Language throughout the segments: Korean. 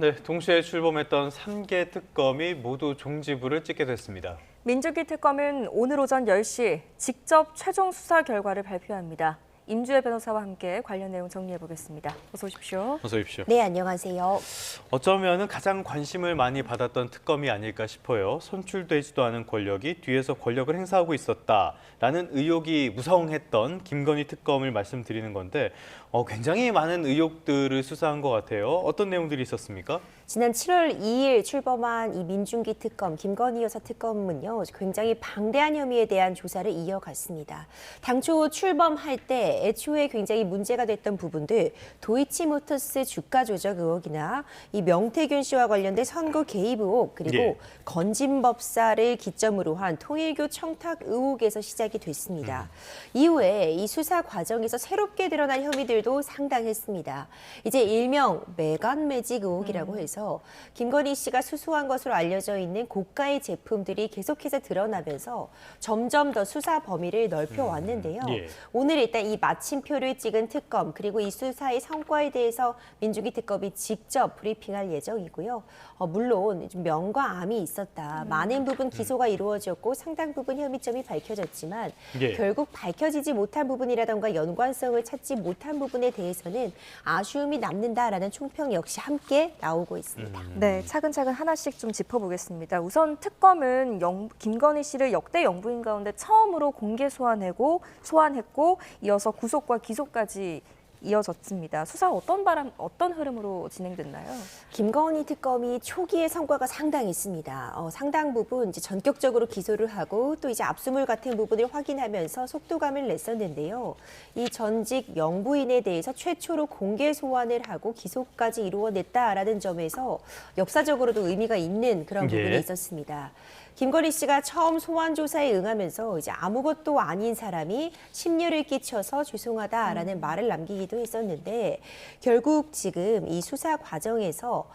네, 동시에 출범했던 3개 특검이 모두 종지부를 찍게 됐습니다. 민주기 특검은 오늘 오전 10시 직접 최종 수사 결과를 발표합니다. 임주혜 변호사와 함께 관련 내용 정리해 보겠습니다. 어서 오십시오. 어서 오십시오. 네, 안녕하세요. 어쩌면 가장 관심을 많이 받았던 특검이 아닐까 싶어요. 선출되지도 않은 권력이 뒤에서 권력을 행사하고 있었다라는 의혹이 무성했던 김건희 특검을 말씀드리는 건데 굉장히 많은 의혹들을 수사한 것 같아요. 어떤 내용들이 있었습니까? 지난 7월 2일 출범한 이 민중기 특검, 김건희 여사 특검은요, 굉장히 방대한 혐의에 대한 조사를 이어갔습니다. 당초 출범할 때 애초에 굉장히 문제가 됐던 부분들, 도이치모터스 주가 조작 의혹이나 이 명태균 씨와 관련된 선거 개입 의혹, 그리고 건진법사를 기점으로 한 통일교 청탁 의혹에서 시작이 됐습니다. 이후에 이 수사 과정에서 새롭게 드러난 혐의들도 상당했습니다. 이제 일명 매간 매직 의혹이라고 해서 김건희 씨가 수수한 것으로 알려져 있는 고가의 제품들이 계속해서 드러나면서 점점 더 수사 범위를 넓혀왔는데요. 오늘 일단 이 마침표를 찍은 특검 그리고 이 수사의 성과에 대해서 민주기 특검이 직접 브리핑할 예정이고요. 물론 좀 명과 암이 있었다. 많은 부분 기소가 이루어졌고 상당 부분 혐의점이 밝혀졌지만 결국 밝혀지지 못한 부분이라던가 연관성을 찾지 못한 부분에 대해서는 아쉬움이 남는다라는 총평 역시 함께 나오고 있습니다. 네, 차근차근 하나씩 좀 짚어보겠습니다. 우선 특검은 김건희 씨를 역대 영부인 가운데 처음으로 공개 소환했고 이어서 구속과 기소까지 이어졌습니다. 수사 어떤 흐름으로 진행됐나요? 김건희 특검이 초기의 성과가 상당했습니다. 상당 부분 이제 전격적으로 기소를 하고 또 이제 압수물 같은 부분을 확인하면서 속도감을 냈었는데요. 이 전직 영부인에 대해서 최초로 공개 소환을 하고 기소까지 이루어냈다라는 점에서 역사적으로도 의미가 있는 그런 부분이 있었습니다. 김건희 씨가 처음 소환 조사에 응하면서 이제 아무것도 아닌 사람이 심려를 끼쳐서 죄송하다라는 말을 남기기도 했었는데 결국 지금 이 수사 과정에서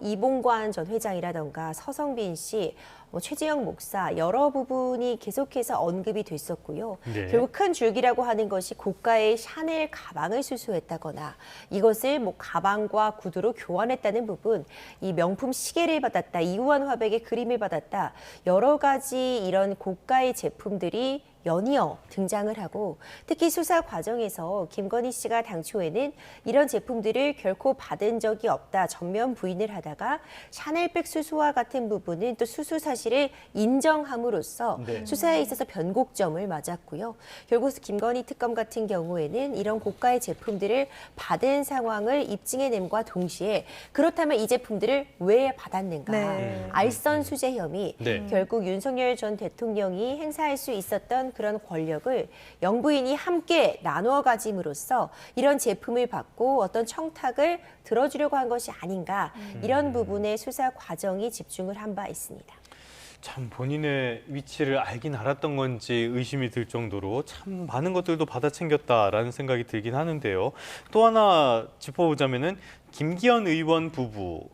이봉관 전 회장이라던가 서성빈 씨, 최재형 목사 여러 부분이 계속해서 언급이 됐었고요. 결국 큰 줄기라고 하는 것이 고가의 샤넬 가방을 수수했다거나 이것을 가방과 구두로 교환했다는 부분, 이 명품 시계를 받았다, 이우환 화백의 그림을 받았다, 여러 가지 이런 고가의 제품들이 연이어 등장을 하고 특히 수사 과정에서 김건희 씨가 당초에는 이런 제품들을 결코 받은 적이 없다 전면 부인을 하다가 샤넬백 수수와 같은 부분은 또 수수 사실을 인정함으로써 수사에 있어서 변곡점을 맞았고요. 결국 김건희 특검 같은 경우에는 이런 고가의 제품들을 받은 상황을 입증해냄과 동시에 그렇다면 이 제품들을 왜 받았는가 알선 수재 혐의 결국 윤석열 전 대통령이 행사할 수 있었던 그런 권력을 영부인이 함께 나누어 가짐으로써 이런 제품을 받고 어떤 청탁을 들어주려고 한 것이 아닌가 이런 부분에 수사 과정이 집중을 한 바 있습니다. 참 본인의 위치를 알긴 알았던 건지 의심이 들 정도로 참 많은 것들도 받아 챙겼다라는 생각이 들긴 하는데요. 또 하나 짚어보자면은 김기현 의원 부부.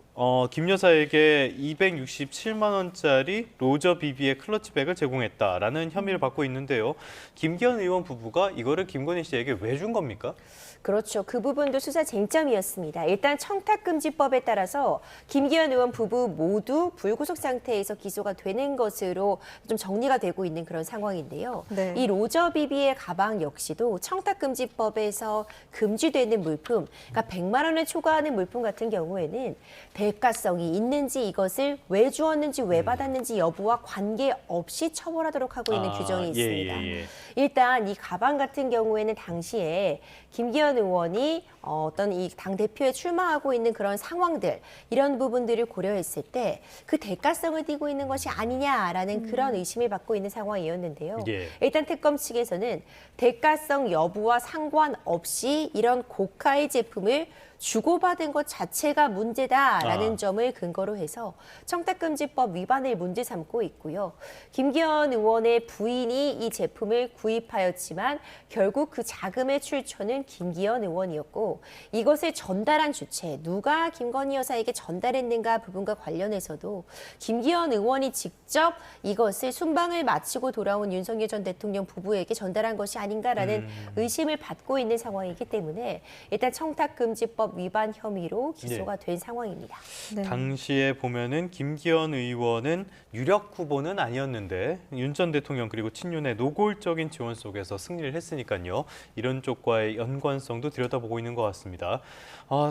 김 여사에게 267만 원짜리 로저 비비의 클러치백을 제공했다라는 혐의를 받고 있는데요. 김기현 의원 부부가 이거를 김건희 씨에게 왜 준 겁니까? 그렇죠. 그 부분도 수사 쟁점이었습니다. 일단 청탁금지법에 따라서 김기현 의원 부부 모두 불구속 상태에서 기소가 되는 것으로 좀 정리가 되고 있는 그런 상황인데요. 이 로저 비비의 가방 역시도 청탁금지법에서 금지되는 물품, 그러니까 100만 원을 초과하는 물품 같은 경우에는 대가성이 있는지 이것을 왜 주었는지 왜 받았는지 여부와 관계없이 처벌하도록 하고 있는 규정이 있습니다. 일단 이 가방 같은 경우에는 당시에 김기현 의원이 어떤 이 당대표에 출마하고 있는 그런 상황들 이런 부분들을 고려했을 때 그 대가성을 띠고 있는 것이 아니냐라는 그런 의심을 받고 있는 상황이었는데요. 일단 특검 측에서는 대가성 여부와 상관없이 이런 고가의 제품을 주고받은 것 자체가 문제다라는 점을 근거로 해서 청탁금지법 위반을 문제 삼고 있고요. 김기현 의원의 부인이 이 제품을 구입하였지만 결국 그 자금의 출처는 김기현 의원이었고 이것을 전달한 주체, 누가 김건희 여사에게 전달했는가 부분과 관련해서도 김기현 의원이 직접 이것을 순방을 마치고 돌아온 윤석열 전 대통령 부부에게 전달한 것이 아닌가라는 의심을 받고 있는 상황이기 때문에 일단 청탁금지법 공직선거법 위반 혐의로 기소가 된 상황입니다. 네. 당시에 보면은 김기현 의원은 유력 후보는 아니었는데 윤 전 대통령 그리고 친윤의 노골적인 지원 속에서 승리를 했으니까요. 이런 쪽과의 연관성도 들여다보고 있는 것 같습니다.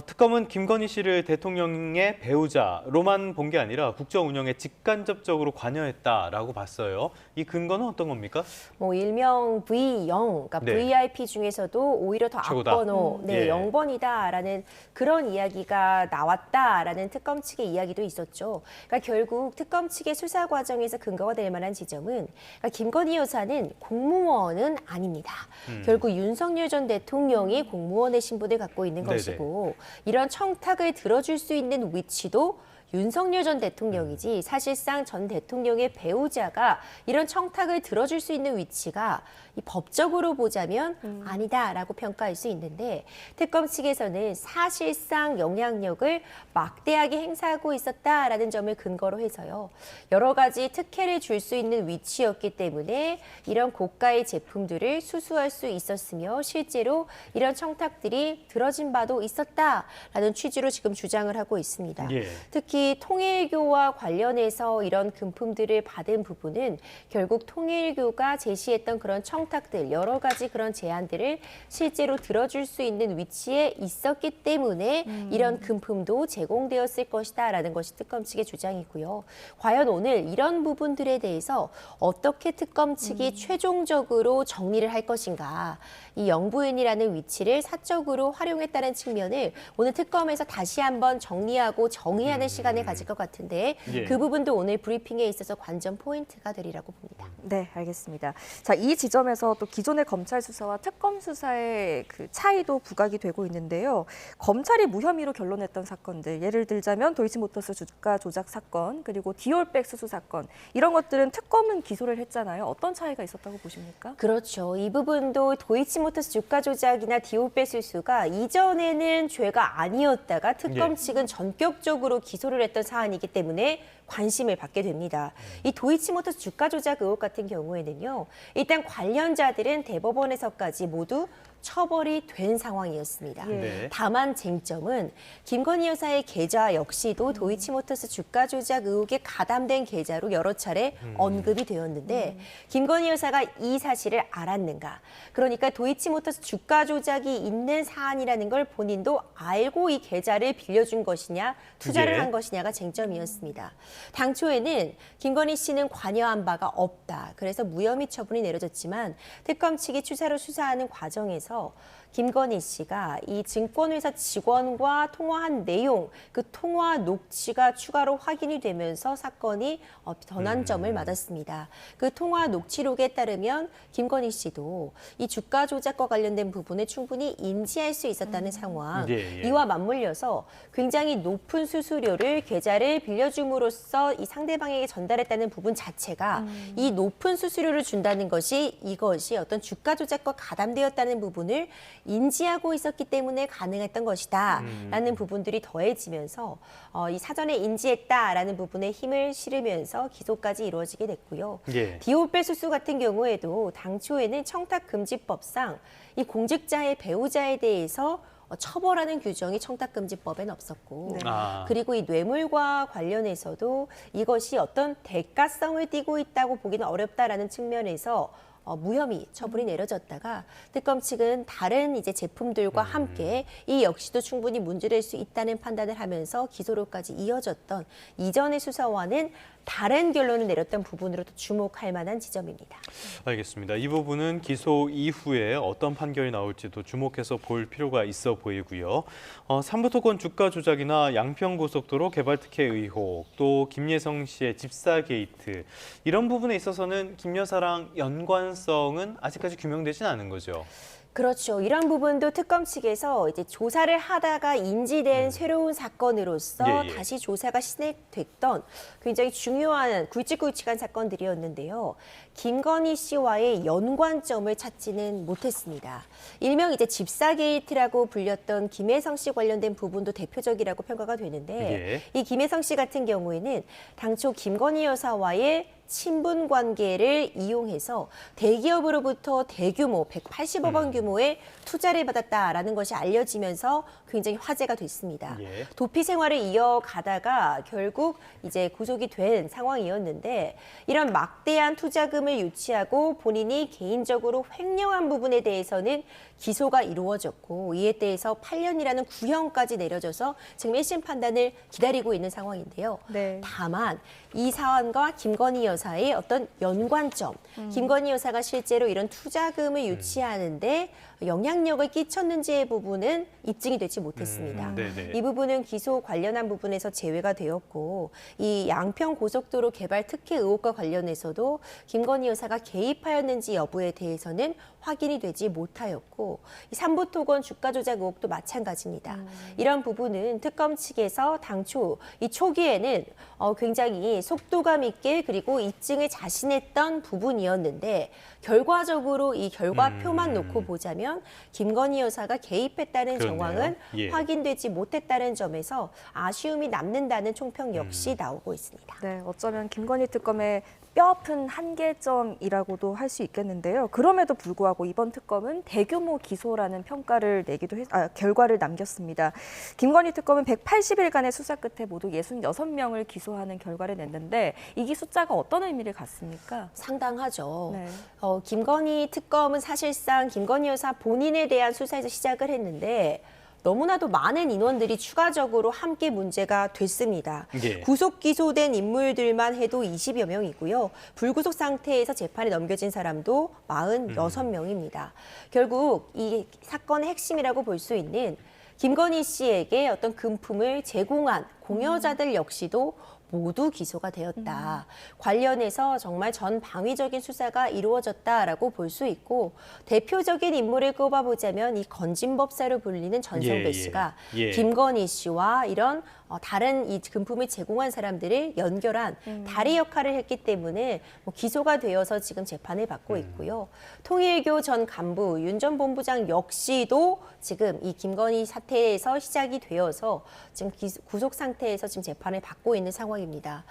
특검은 김건희 씨를 대통령의 배우자로만 본 게 아니라 국정 운영에 직간접적으로 관여했다라고 봤어요. 이 근거는 어떤 겁니까? 뭐 일명 V0, 그러니까 네. VIP 중에서도 오히려 더 최고다. 앞번호, 네, 예. 0번이다라는 그런 이야기가 나왔다라는 특검 측의 이야기도 있었죠. 그러니까 결국 특검 측의 수사 과정에서 근거가 될 만한 지점은 그러니까 김건희 여사는 공무원은 아닙니다. 결국 윤석열 전 대통령이 공무원의 신분을 갖고 있는 네네. 것이고 이런 청탁을 들어줄 수 있는 위치도 윤석열 전 대통령이지 사실상 전 대통령의 배우자가 이런 청탁을 들어줄 수 있는 위치가 이 법적으로 보자면 아니다라고 평가할 수 있는데 특검 측에서는 사실상 영향력을 막대하게 행사하고 있었다라는 점을 근거로 해서요. 여러 가지 특혜를 줄 수 있는 위치였기 때문에 이런 고가의 제품들을 수수할 수 있었으며 실제로 이런 청탁들이 들어진 바도 있었다라는 취지로 지금 주장을 하고 있습니다. 예. 특히 통일교와 관련해서 이런 금품들을 받은 부분은 결국 통일교가 제시했던 그런 청탁들, 여러 가지 그런 제안들을 실제로 들어줄 수 있는 위치에 있었기 때문에 이런 금품도 제공되었을 것이다라는 것이 특검 측의 주장이고요. 과연 오늘 이런 부분들에 대해서 어떻게 특검 측이 최종적으로 정리를 할 것인가, 이 영부인이라는 위치를 사적으로 활용했다는 측면을 오늘 특검에서 다시 한번 정리하고 정의하는 시간을 가질 것 같은데 예. 그 부분도 오늘 브리핑에 있어서 관전 포인트가 되리라고 봅니다. 네, 알겠습니다. 자, 이 지점에서 또 기존의 검찰 수사와 특검 수사의 그 차이도 부각이 되고 있는데요. 검찰이 무혐의로 결론냈던 사건들, 예를 들자면 도이치모터스 주가 조작 사건, 그리고 디올백 수수 사건, 이런 것들은 특검은 기소를 했잖아요. 어떤 차이가 있었다고 보십니까? 그렇죠. 이 부분도 도이치모터스 주가 조작이나 디올백 수수가 이전에는 죄가 아니었다가 특검 예. 측은 전격적으로 기소를 했던 사안이기 때문에 관심을 받게 됩니다. 이 도이치모터스 주가 조작 의혹 같은 경우에는요. 일단 관련자들은 대법원에서까지 모두 처벌이 된 상황이었습니다. 네. 다만 쟁점은 김건희 여사의 계좌 역시도 도이치모터스 주가 조작 의혹에 가담된 계좌로 여러 차례 언급이 되었는데 김건희 여사가 이 사실을 알았는가? 그러니까 도이치모터스 주가 조작이 있는 사안이라는 걸 본인도 알고 이 계좌를 빌려준 것이냐, 투자를 예. 한 것이냐가 쟁점이었습니다. 당초에는 김건희 씨는 관여한 바가 없다. 그래서 무혐의 처분이 내려졌지만 특검 측이 추사로 수사하는 과정에서 김건희 씨가 이 증권회사 직원과 통화한 내용, 그 통화 녹취가 추가로 확인이 되면서 사건이 전환점을 맞았습니다. 그 통화 녹취록에 따르면 김건희 씨도 이 주가 조작과 관련된 부분을 충분히 인지할 수 있었다는 상황. 예, 예. 이와 맞물려서 굉장히 높은 수수료를 계좌를 빌려줌으로써 이 상대방에게 전달했다는 부분 자체가 이 높은 수수료를 준다는 것이 이것이 어떤 주가 조작과 가담되었다는 부분을 인지하고 있었기 때문에 가능했던 것이다 라는 부분들이 더해지면서 이 사전에 인지했다라는 부분에 힘을 실으면서 기소까지 이루어지게 됐고요. 예. 디올백 수수 같은 경우에도 당초에는 청탁금지법상 이 공직자의 배우자에 대해서 처벌하는 규정이 청탁금지법엔 없었고 네. 그리고 이 뇌물과 관련해서도 이것이 어떤 대가성을 띠고 있다고 보기는 어렵다라는 측면에서 무혐의 처분이 내려졌다가 특검 측은 다른 이제 제품들과 함께 이 역시도 충분히 문제될 수 있다는 판단을 하면서 기소로까지 이어졌던 이전의 수사와는 다른 결론을 내렸던 부분으로 또 주목할 만한 지점입니다. 알겠습니다. 이 부분은 기소 이후에 어떤 판결이 나올지도 주목해서 볼 필요가 있어 보이고요. 삼부토건 주가 조작이나 양평고속도로 개발 특혜 의혹, 또 김예성 씨의 집사 게이트, 이런 부분에 있어서는 김 여사랑 연관성은 아직까지 규명되진 않은 거죠. 그렇죠. 이런 부분도 특검 측에서 이제 조사를 하다가 인지된 새로운 사건으로서 예, 예. 다시 조사가 시작됐던 굉장히 중요한 굵직굵직한 사건들이었는데요. 김건희 씨와의 연관점을 찾지는 못했습니다. 일명 이제 집사 게이트라고 불렸던 김혜성 씨 관련된 부분도 대표적이라고 평가가 되는데 예. 이 김혜성 씨 같은 경우에는 당초 김건희 여사와의 친분 관계를 이용해서 대기업으로부터 대규모 180억 원 규모의 투자를 받았다라는 것이 알려지면서 굉장히 화제가 됐습니다. 예. 도피 생활을 이어가다가 결국 이제 구속이 된 상황이었는데 이런 막대한 투자금을 유치하고 본인이 개인적으로 횡령한 부분에 대해서는 기소가 이루어졌고 이에 대해서 8년이라는 구형까지 내려져서 지금 1심 판단을 기다리고 있는 상황인데요. 네. 다만 이 사안과 김건희 여사의 어떤 연관점, 김건희 여사가 실제로 이런 투자금을 유치하는데 영향력을 끼쳤는지의 부분은 입증이 되지 못했습니다. 네네. 이 부분은 기소 관련한 부분에서 제외가 되었고 이 양평 고속도로 개발 특혜 의혹과 관련해서도 김건희 여사가 개입하였는지 여부에 대해서는 확인이 되지 못하였고 이 삼부토건 주가 조작 의혹도 마찬가지입니다. 이런 부분은 특검 측에서 당초 이 초기에는 굉장히 속도감 있게 그리고 입증을 자신했던 부분이었는데 결과적으로 이 결과표만 놓고 보자면 김건희 여사가 개입했다는 그렇네요. 정황은 예. 확인되지 못했다는 점에서 아쉬움이 남는다는 총평 역시 나오고 있습니다. 네, 어쩌면 김건희 특검의 뼈아픈 한계점이라고도 할 수 있겠는데요. 그럼에도 불구하고 이번 특검은 대규모 기소라는 평가를 결과를 남겼습니다. 김건희 특검은 180일간의 수사 끝에 모두 66명을 기소하는 결과를 냈는데 이게 숫자가 어떤 의미를 갖습니까? 상당하죠. 네. 김건희 특검은 사실상 김건희 여사 본인에 대한 수사에서 시작을 했는데 너무나도 많은 인원들이 추가적으로 함께 문제가 됐습니다. 예. 구속 기소된 인물들만 해도 20여 명이고요. 불구속 상태에서 재판에 넘겨진 사람도 46명입니다. 결국 이 사건의 핵심이라고 볼 수 있는 김건희 씨에게 어떤 금품을 제공한 공여자들 역시도 모두 기소가 되었다. 관련해서 정말 전방위적인 수사가 이루어졌다라고 볼 수 있고 대표적인 인물을 꼽아보자면 이 건진법사로 불리는 전성배 씨가 예. 김건희 씨와 이런 다른 이 금품을 제공한 사람들을 연결한 다리 역할을 했기 때문에 기소가 되어서 지금 재판을 받고 있고요. 통일교 전 간부 윤 전 본부장 역시도 지금 이 김건희 사태에서 시작이 되어서 지금 구속 상태에서 지금 재판을 받고 있는 상황입니다.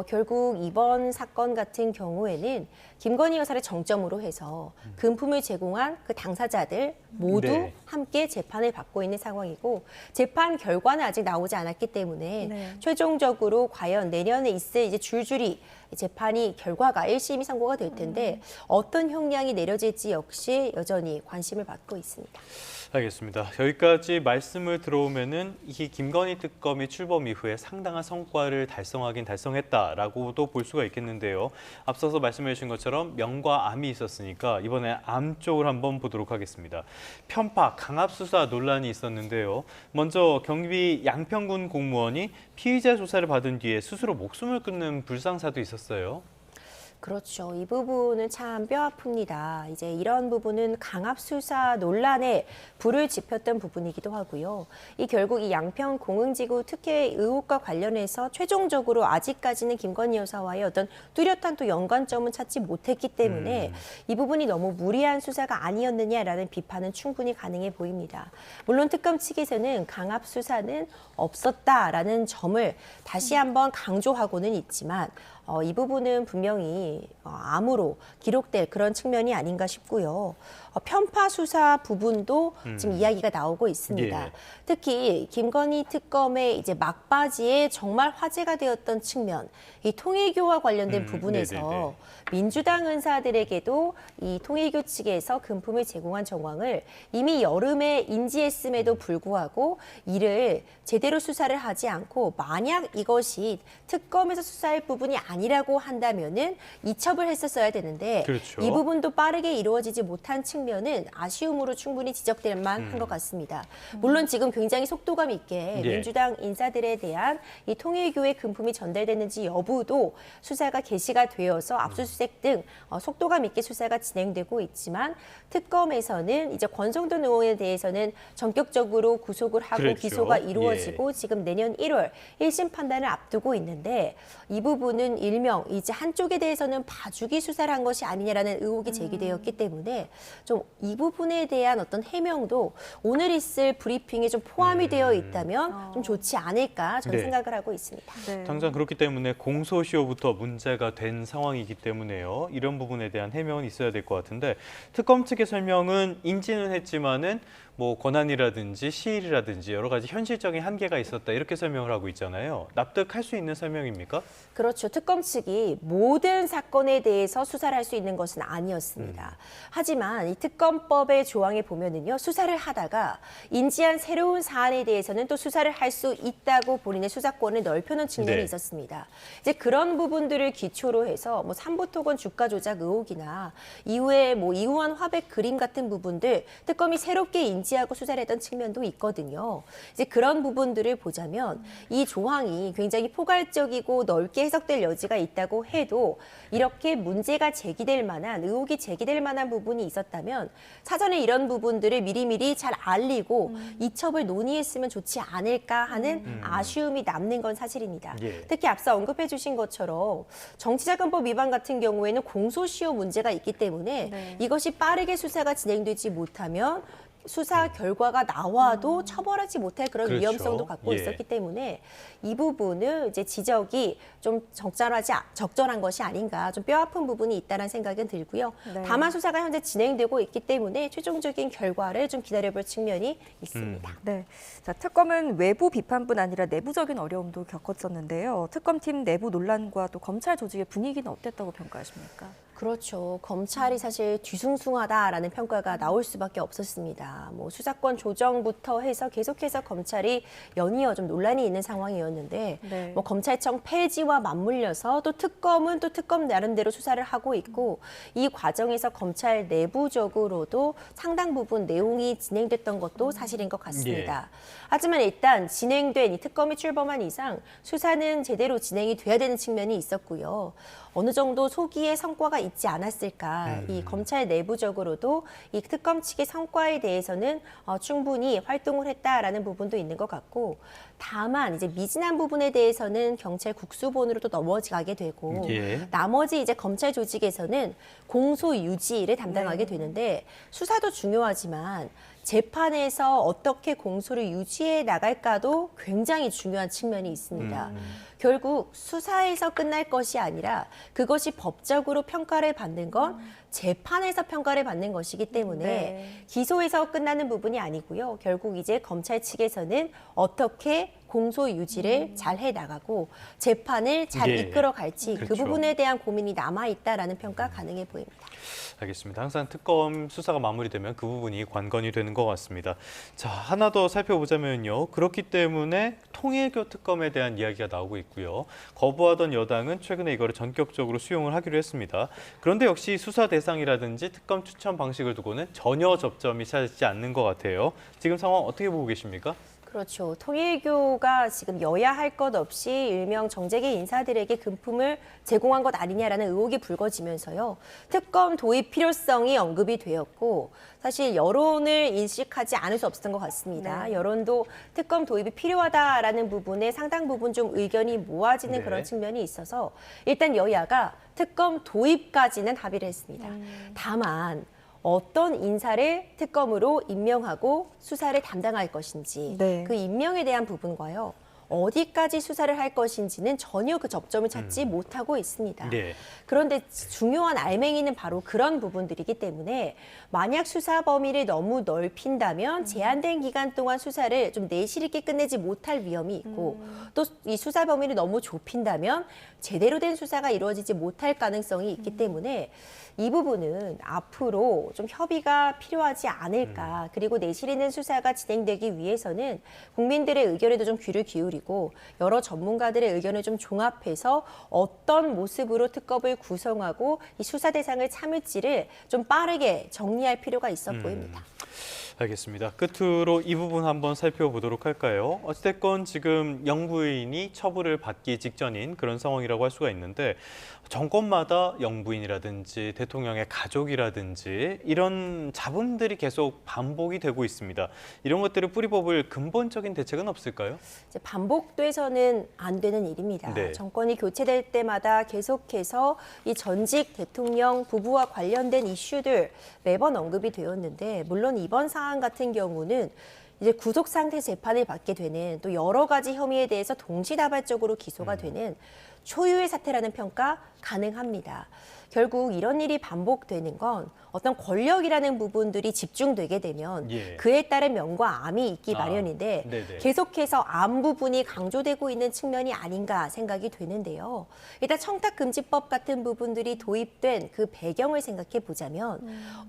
결국 이번 사건 같은 경우에는 김건희 여사를 정점으로 해서 금품을 제공한 그 당사자들 모두 네. 함께 재판을 받고 있는 상황이고 재판 결과는 아직 나오지 않았기 때문에 네. 최종적으로 과연 내년에 있을 이제 줄줄이 재판이 결과가 1심이 선고가 될 텐데 어떤 형량이 내려질지 역시 여전히 관심을 받고 있습니다. 알겠습니다. 여기까지 말씀을 들어오면은 이 김건희 특검이 출범 이후에 상당한 성과를 달성하긴 달성했다라고도 볼 수가 있겠는데요. 앞서서 말씀해 주신 것처럼 명과 암이 있었으니까 이번에 암 쪽을 한번 보도록 하겠습니다. 편파, 강압 수사 논란이 있었는데요. 먼저 경비 양평군 공무원이 피의자 조사를 받은 뒤에 스스로 목숨을 끊는 불상사도 있었어요. 그렇죠. 이 부분은 참 뼈아픕니다. 이제 이런 부분은 강압 수사 논란에 불을 지폈던 부분이기도 하고요. 이 결국 이 양평 공흥지구 특혜 의혹과 관련해서 최종적으로 아직까지는 김건희 여사와의 어떤 뚜렷한 또 연관점은 찾지 못했기 때문에 이 부분이 너무 무리한 수사가 아니었느냐라는 비판은 충분히 가능해 보입니다. 물론 특검 측에서는 강압 수사는 없었다라는 점을 다시 한번 강조하고는 있지만 이 부분은 분명히 암으로 기록될 그런 측면이 아닌가 싶고요. 편파 수사 부분도 지금 이야기가 나오고 있습니다. 예. 특히 김건희 특검의 이제 막바지에 정말 화제가 되었던 측면, 이 통일교와 관련된 부분에서 네네네. 민주당 의사들에게도 이 통일교 측에서 금품을 제공한 정황을 이미 여름에 인지했음에도 불구하고 이를 제대로 수사를 하지 않고 만약 이것이 특검에서 수사할 부분이 아니라고 한다면은 이첩을 했었어야 되는데 그렇죠. 이 부분도 빠르게 이루어지지 못한 측면은 아쉬움으로 충분히 지적될 만한 것 같습니다. 물론 지금 굉장히 속도감 있게 예. 민주당 인사들에 대한 이 통일교의 금품이 전달됐는지 여부도 수사가 개시가 되어서 압수수색 등 속도감 있게 수사가 진행되고 있지만 특검에서는 이제 권성동 의원에 대해서는 전격적으로 구속을 하고 그랬죠. 기소가 이루어지고 지금 내년 1월 1심 판단을 앞두고 있는데 이 부분은 일명 이제 한쪽에 대해서는 봐주기 수사를 한 것이 아니냐라는 의혹이 제기되었기 때문에 좀 이 부분에 대한 어떤 해명도 오늘 있을 브리핑에 좀 포함이 되어 있다면 좀 좋지 않을까 저는 네. 생각을 하고 있습니다. 네. 당장 그렇기 때문에 공소시효부터 문제가 된 상황이기 때문에요. 이런 부분에 대한 해명은 있어야 될 것 같은데 특검 측의 설명은 인지는 했지만은 뭐 권한이라든지 시일이라든지 여러 가지 현실적인 한계가 있었다 이렇게 설명을 하고 있잖아요. 납득할 수 있는 설명입니까? 그렇죠. 특검 측이 모든 사건에 대해서 수사를 할 수 있는 것은 아니었습니다. 하지만 이 특검법의 조항에 보면은요, 수사를 하다가 인지한 새로운 사안에 대해서는 또 수사를 할 수 있다고 본인의 수사권을 넓혀놓은 측면이 네. 있었습니다. 이제 그런 부분들을 기초로 해서 뭐 삼부토건 주가 조작 의혹이나 이후에 뭐 이후한 화백 그림 같은 부분들 특검이 새롭게 인지하고 수사를 했던 측면도 있거든요. 이제 그런 부분들을 보자면 이 조항이 굉장히 포괄적이고 넓게 해석될 여지가 있다고 해도 이렇게 문제가 제기될 만한 의혹이 제기될 만한 부분이 있었다면 사전에 이런 부분들을 미리미리 잘 알리고 이첩을 논의했으면 좋지 않을까 하는 아쉬움이 남는 건 사실입니다. 예. 특히 앞서 언급해 주신 것처럼 정치자금법 위반 같은 경우에는 공소시효 문제가 있기 때문에 네. 이것이 빠르게 수사가 진행되지 못하면 수사 결과가 나와도 처벌하지 못할 그런 그렇죠. 위험성도 갖고 예. 있었기 때문에 이 부분은 이제 지적이 좀 적절한 것이 아닌가, 좀 뼈아픈 부분이 있다는 생각은 들고요. 네. 다만 수사가 현재 진행되고 있기 때문에 최종적인 결과를 좀 기다려볼 측면이 있습니다. 네. 자, 특검은 외부 비판뿐 아니라 내부적인 어려움도 겪었었는데요. 특검팀 내부 논란과 또 검찰 조직의 분위기는 어땠다고 평가하십니까? 그렇죠. 검찰이 사실 뒤숭숭하다라는 평가가 나올 수밖에 없었습니다. 뭐 수사권 조정부터 해서 계속해서 검찰이 연이어 좀 논란이 있는 상황이었는데 네. 뭐 검찰청 폐지와 맞물려서 또 특검은 또 특검 나름대로 수사를 하고 있고 이 과정에서 검찰 내부적으로도 상당 부분 내용이 진행됐던 것도 사실인 것 같습니다. 하지만 일단 진행된 이 특검이 출범한 이상 수사는 제대로 진행이 돼야 되는 측면이 있었고요. 어느 정도 소기의 성과가 있지 않았을까. 이 검찰 내부적으로도 이 특검 측의 성과에 대해서는 충분히 활동을 했다라는 부분도 있는 것 같고 다만 이제 미진한 부분에 대해서는 경찰 국수본으로 또 넘어가게 되고 예. 나머지 이제 검찰 조직에서는 공소 유지를 담당하게 되는데 수사도 중요하지만 재판에서 어떻게 공소를 유지해 나갈까도 굉장히 중요한 측면이 있습니다. 결국 수사에서 끝날 것이 아니라 그것이 법적으로 평가를 받는 건 재판에서 평가를 받는 것이기 때문에 네. 기소에서 끝나는 부분이 아니고요. 결국 이제 검찰 측에서는 어떻게 공소 유지를 잘 해나가고 재판을 잘 예. 이끌어갈지 그 그렇죠. 부분에 대한 고민이 남아있다라는 평가 가능해 보입니다. 알겠습니다. 항상 특검 수사가 마무리되면 그 부분이 관건이 되는 것 같습니다. 자, 하나 더 살펴보자면요. 그렇기 때문에 통일교 특검에 대한 이야기가 나오고 있고요. 거부하던 여당은 최근에 이거를 전격적으로 수용을 하기로 했습니다. 그런데 역시 수사 대상이라든지 특검 추천 방식을 두고는 전혀 접점이 찾지 않는 것 같아요. 지금 상황 어떻게 보고 계십니까? 그렇죠. 통일교가 지금 여야 할 것 없이 일명 정재계 인사들에게 금품을 제공한 것 아니냐라는 의혹이 불거지면서요. 특검 도입 필요성이 언급이 되었고 사실 여론을 인식하지 않을 수 없었던 것 같습니다. 네. 여론도 특검 도입이 필요하다라는 부분에 상당 부분 좀 의견이 모아지는 네. 그런 측면이 있어서 일단 여야가 특검 도입까지는 합의를 했습니다. 다만 어떤 인사를 특검으로 임명하고 수사를 담당할 것인지 네. 그 임명에 대한 부분과요. 어디까지 수사를 할 것인지는 전혀 그 접점을 찾지 못하고 있습니다. 네. 그런데 중요한 알맹이는 바로 그런 부분들이기 때문에 만약 수사 범위를 너무 넓힌다면 제한된 기간 동안 수사를 좀 내실 있게 끝내지 못할 위험이 있고 또 이 수사 범위를 너무 좁힌다면 제대로 된 수사가 이루어지지 못할 가능성이 있기 때문에 이 부분은 앞으로 좀 협의가 필요하지 않을까. 그리고 내실 있는 수사가 진행되기 위해서는 국민들의 의견에도 좀 귀를 기울이고 여러 전문가들의 의견을 좀 종합해서 어떤 모습으로 특검을 구성하고 이 수사 대상을 참을지를 좀 빠르게 정리할 필요가 있어 보입니다. 알겠습니다. 끝으로 이 부분 한번 살펴보도록 할까요? 어찌됐건 지금 영부인이 처벌을 받기 직전인 그런 상황이라고 할 수가 있는데 정권마다 영부인이라든지 대통령의 가족이라든지 이런 잡음들이 계속 반복이 되고 있습니다. 이런 것들을 뿌리뽑을 근본적인 대책은 없을까요? 이제 반복돼서는 안 되는 일입니다. 네. 정권이 교체될 때마다 계속해서 이 전직 대통령 부부와 관련된 이슈들 매번 언급이 되었는데 물론 이번 사안 같은 경우는 이제 구속 상태 재판을 받게 되는 또 여러 가지 혐의에 대해서 동시다발적으로 기소가 되는 초유의 사태라는 평가 가능합니다. 결국 이런 일이 반복되는 건 어떤 권력이라는 부분들이 집중되게 되면 예. 그에 따른 명과 암이 있기 아, 마련인데 네네. 계속해서 암 부분이 강조되고 있는 측면이 아닌가 생각이 되는데요. 일단 청탁금지법 같은 부분들이 도입된 그 배경을 생각해 보자면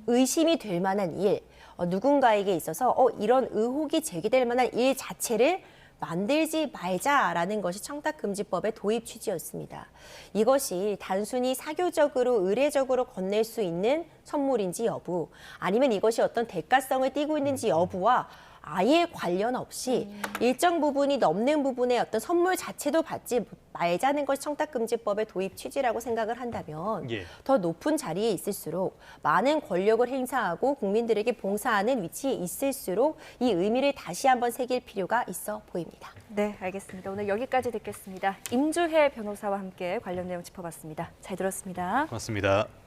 의심이 될 만한 일, 누군가에게 있어서 이런 의혹이 제기될 만한 일 자체를 만들지 말자라는 것이 청탁금지법의 도입 취지였습니다. 이것이 단순히 사교적으로 의례적으로 건넬 수 있는 선물인지 여부, 아니면 이것이 어떤 대가성을 띠고 있는지 여부와 아예 관련 없이 일정 부분이 넘는 부분의 어떤 선물 자체도 받지 말자는 것이 청탁금지법의 도입 취지라고 생각을 한다면 예. 더 높은 자리에 있을수록 많은 권력을 행사하고 국민들에게 봉사하는 위치에 있을수록 이 의미를 다시 한번 새길 필요가 있어 보입니다. 네, 알겠습니다. 오늘 여기까지 듣겠습니다. 임주혜 변호사와 함께 관련 내용 짚어봤습니다. 잘 들었습니다. 고맙습니다.